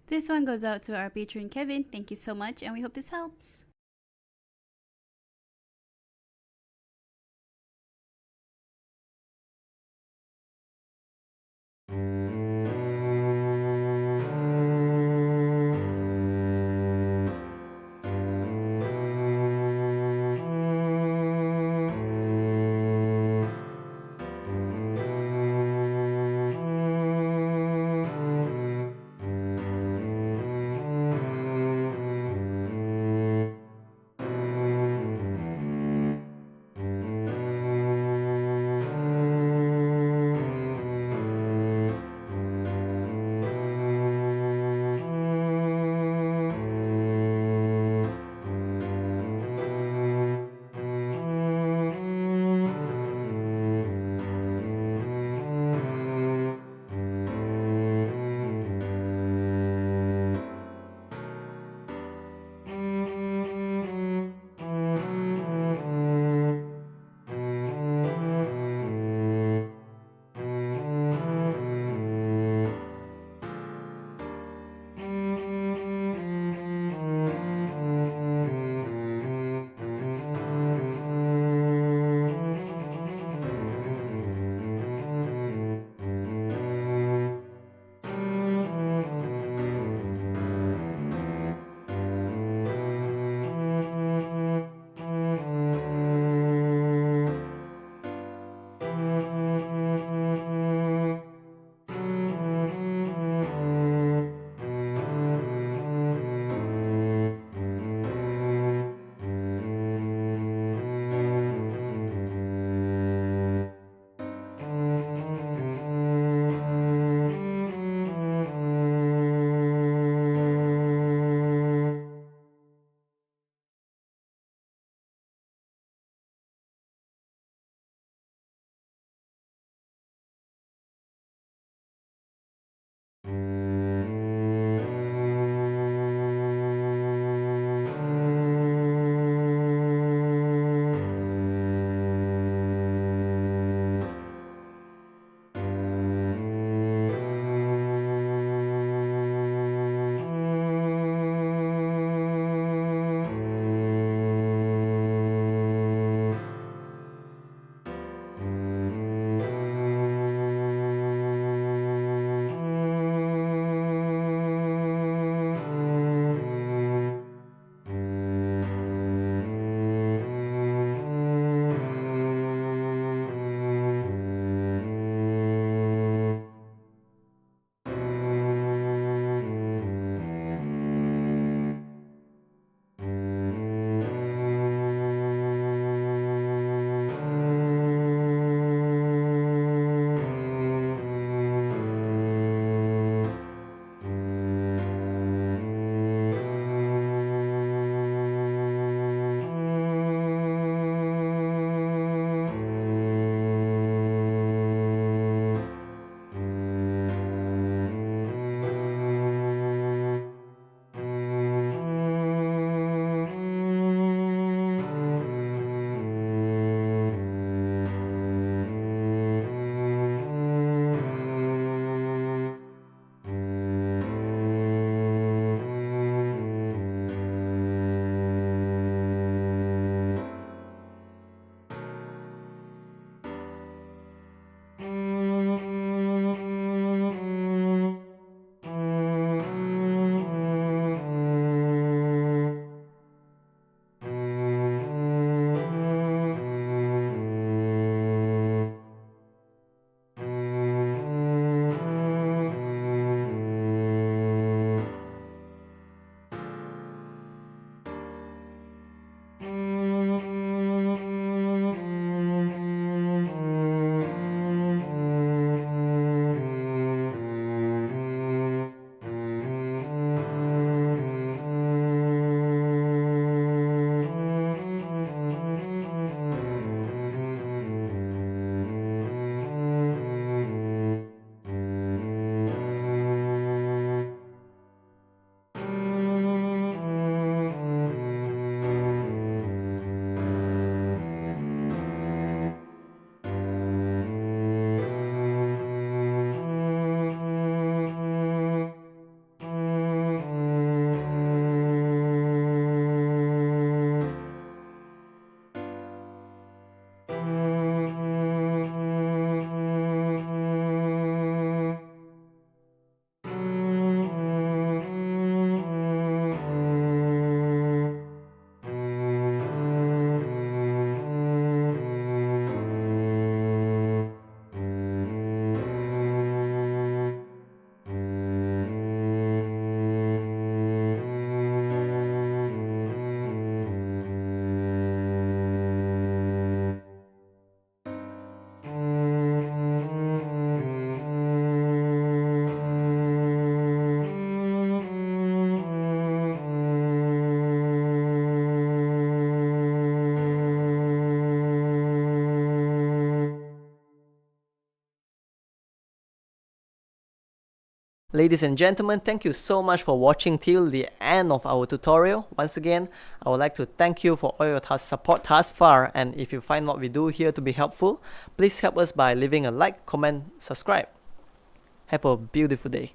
This one goes out to our patron Kevin. Thank you so much, and we hope this helps. Ladies and gentlemen, thank you so much for watching till the end of our tutorial. Once again, I would like to thank you for all your support thus far, and if you find what we do here to be helpful, please help us by leaving a like, comment, subscribe. Have a beautiful day.